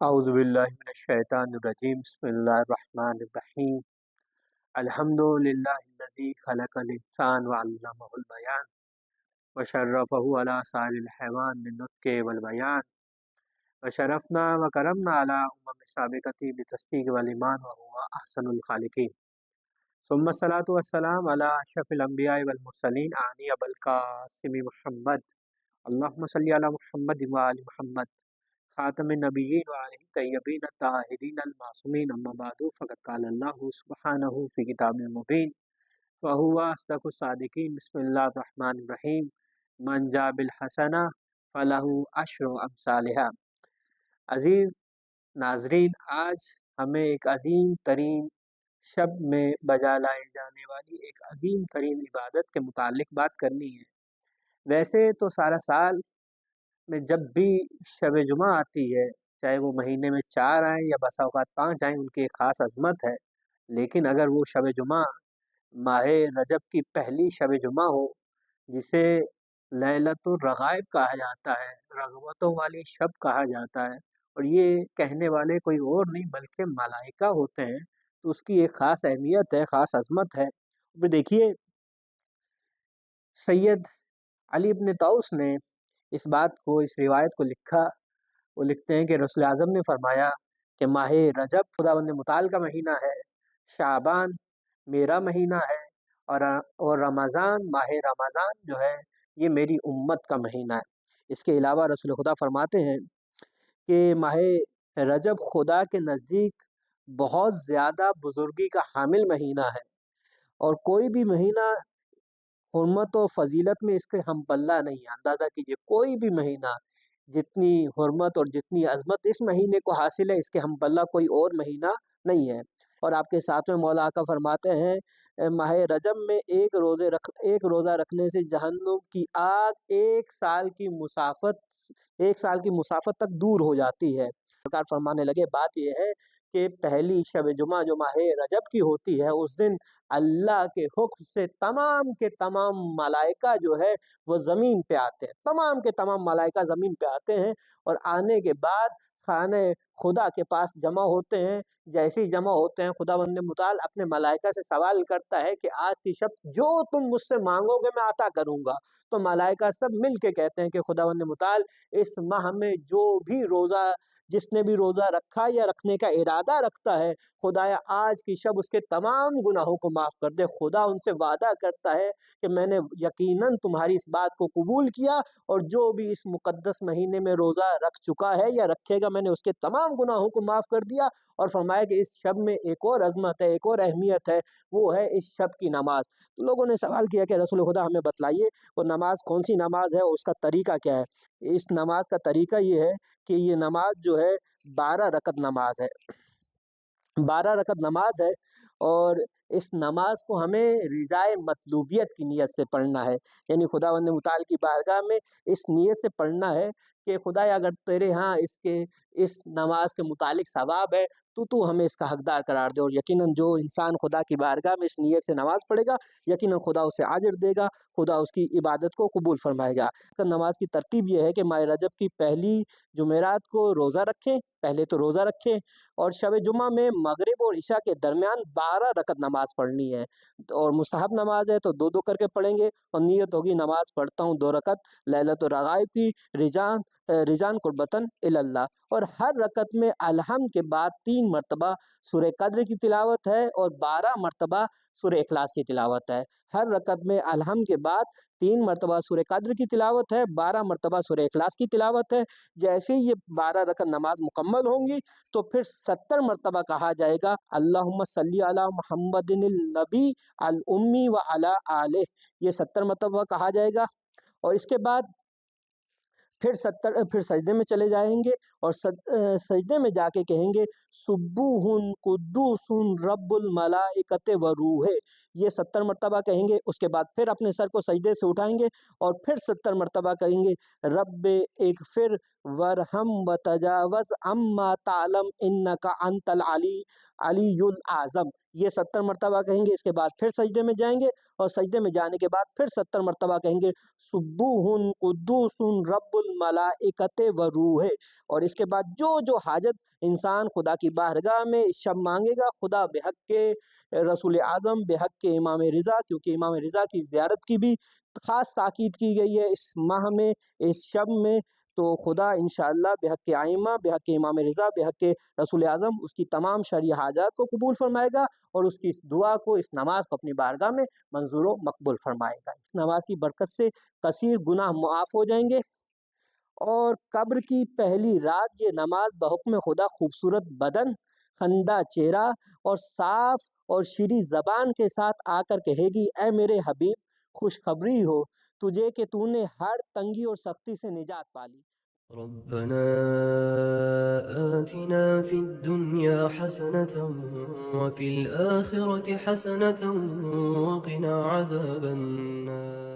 اعوذ باللہ من الشیطان الرجیم بسم اللہ الرحمن الرحیم الحمد للہ الذی خلق الانسان وعلمہ البیان وشرفہ علی سائر الحیوان بالنطق والبیان وشرفنا وکرمنا علی سابقۃ بالتصدیق والایمان وهو احسن الخالقین ثم الصلاۃ والسلام علی اشرف الانبیاء والمرسلین ابی القاسم محمد اللہم صلی علی محمد وآل محمد خاتم النبیین وآلہ طیبین الطاہرین المعصومین اما بعد فقد قال اللہ سبحانہ فی کتاب المبین وهو اصدق الصادقین بسم اللہ الرحمن الرحیم من جاء بالحسنہ فلہ عشر امثالہا۔ عزیز ناظرین، آج ہمیں ایک عظیم ترین شب میں بجا لائے جانے والی ایک عظیم ترین عبادت کے متعلق بات کرنی ہے۔ ویسے تو سارا سال میں جب بھی شب جمعہ آتی ہے، چاہے وہ مہینے میں 4 آئیں یا بسا اوقات 5 آئیں، ان کی ایک خاص عظمت ہے۔ لیکن اگر وہ شب جمعہ ماہ رجب کی پہلی شب جمعہ ہو، جسے لیلۃ الرغائب کہا جاتا ہے، رغبتوں والی شب کہا جاتا ہے، اور یہ کہنے والے کوئی اور نہیں بلکہ ملائکہ ہوتے ہیں، تو اس کی ایک خاص اہمیت ہے، خاص عظمت ہے۔ اب دیکھیے، سید علی بن طوس نے اس بات کو، اس روایت کو لکھا۔ وہ لکھتے ہیں کہ رسول اعظم نے فرمایا کہ ماہ رجب خداوند متعال کا مہینہ ہے، شعبان میرا مہینہ ہے، اور رمضان، ماہ رمضان جو ہے یہ میری امت کا مہینہ ہے۔ اس کے علاوہ رسول خدا فرماتے ہیں کہ ماہ رجب خدا کے نزدیک بہت زیادہ بزرگی کا حامل مہینہ ہے، اور کوئی بھی مہینہ حرمت و فضیلت میں اس کے ہم پلہ نہیں ہے۔ اندازہ کیجئے، کوئی بھی مہینہ جتنی حرمت اور جتنی عظمت اس مہینے کو حاصل ہے، اس کے ہم پلہ کوئی اور مہینہ نہیں ہے۔ اور آپ کے ساتھ میں مولا آقا فرماتے ہیں، ماہ رجب میں ایک روزہ رکھنے سے جہنم کی آگ 1 سال کی مسافت تک دور ہو جاتی ہے۔ سرکار فرمانے لگے، بات یہ ہے کہ پہلی شب جمعہ جو ماہ رجب کی ہوتی ہے، اس دن اللہ کے حکم سے تمام کے تمام ملائکہ جو ہے وہ زمین پہ آتے ہیں، تمام کے تمام ملائکہ زمین پہ آتے ہیں، اور آنے کے بعد خانہ خدا کے پاس جمع ہوتے ہیں۔ جیسے ہی جمع ہوتے ہیں، خداوند متعال اپنے ملائکہ سے سوال کرتا ہے کہ آج کی شب جو تم مجھ سے مانگو گے میں عطا کروں گا۔ تو ملائکہ سب مل کے کہتے ہیں کہ خداوند متعال، اس ماہ میں جس نے بھی روزہ رکھا یا رکھنے کا ارادہ رکھتا ہے، خدایا آج کی شب اس کے تمام گناہوں کو معاف کر دے۔ خدا ان سے وعدہ کرتا ہے کہ میں نے یقیناً تمہاری اس بات کو قبول کیا، اور جو بھی اس مقدس مہینے میں روزہ رکھ چکا ہے یا رکھے گا، میں نے اس کے تمام گناہوں کو معاف کر دیا۔ اور فرمایا کہ اس شب میں ایک اور عظمت ہے، ایک اور اہمیت ہے، وہ ہے اس شب کی نماز۔ تو لوگوں نے سوال کیا کہ رسول خدا ہمیں بتلائیے وہ نماز کون سی نماز ہے، اور اس کا طریقہ کیا ہے۔ اس نماز کا طریقہ یہ ہے کہ یہ نماز جو ہے 12 رکعت نماز ہے، 12 رکعت نماز ہے، اور اس نماز کو ہمیں رضائے مطلوبیت کی نیت سے پڑھنا ہے۔ یعنی خداوند متعال کی بارگاہ میں اس نیت سے پڑھنا ہے کہ خدایا اگر تیرے ہاں اس نماز کے متعلق ثواب ہے تو ہمیں اس کا حقدار قرار دے۔ اور یقیناً جو انسان خدا کی بارگاہ میں اس نیت سے نماز پڑھے گا، یقیناً خدا اسے اجر دے گا، خدا اس کی عبادت کو قبول فرمائے گا۔ نماز کی ترتیب یہ ہے کہ ماہ رجب کی پہلی جمعرات کو روزہ رکھیں، پہلے تو روزہ رکھیں، اور شب جمعہ میں مغرب اور عشاء کے درمیان 12 رکعت نماز پڑھنی ہے، اور مستحب نماز ہے تو 2 کر کے پڑھیں گے، اور نیت ہوگی نماز پڑھتا ہوں 2 رکعت لیلۃ الرغائب کی، رجان قربتاً اللہ۔ اور ہر رکعت میں الحمد کے بعد 3 مرتبہ سورہ قدر کی تلاوت ہے، اور 12 مرتبہ سورہ اخلاص کی تلاوت ہے۔ ہر رکعت میں الحمد کے بعد 3 مرتبہ سورہ قدر کی تلاوت ہے، 12 مرتبہ سورہ اخلاص کی تلاوت ہے۔ جیسے ہی یہ 12 رکعت نماز مکمل ہوں گی تو پھر 70 مرتبہ کہا جائے گا اللہم صلی علی محمد النبی الامی وعلی آلہ، یہ 70 مرتبہ کہا جائے گا۔ اور اس کے بعد پھر سجدے میں چلے جائیں گے، اور سجدے میں جا کے کہیں گے سبوح قدوس رب الملائکۃ و روح، یہ 70 مرتبہ کہیں گے، اس کے بعد پھر اپنے سر کو سجدے سے اٹھائیں گے اور پھر 70 مرتبہ کہیں گے رب اغفر ورحم وتجاوز عما تعلم انک انت علی الاعظم، یہ 70 مرتبہ کہیں گے، اس کے بعد پھر سجدے میں جائیں گے اور سجدے میں جانے کے بعد پھر 70 مرتبہ کہیں گے سبوح قدوس رب الملائکۃ والروح، اور اس کے بعد جو جو حاجت انسان خدا کی بارگاہ میں اس شب مانگے گا، خدا بحق کے رسول اعظم، بحق کے امام رضا، کیونکہ امام رضا کی زیارت کی بھی خاص تاکید کی گئی ہے اس ماہ میں، اس شب میں، تو خدا انشاءاللہ بحق کے ائمہ، بحق کے امام رضا، بحق کے رسول اعظم اس کی تمام شرعی حاجات کو قبول فرمائے گا اور اس کی اس دعا کو، اس نماز کو اپنی بارگاہ میں منظور و مقبول فرمائے گا۔ اس نماز کی برکت سے کثیر گناہ معاف ہو جائیں گے، اور قبر کی پہلی رات یہ نماز بحکم خدا خوبصورت بدن، خندہ چہرہ اور صاف اور شیریں زبان کے ساتھ آ کر کہے گی اے میرے حبیب خوشخبری ہو تجھے کہ تو نے ہر تنگی اور سختی سے نجات پا لی۔ ربنا آتنا في الدنيا حسنة وفي الآخرة حسنة وقنا عذاب النار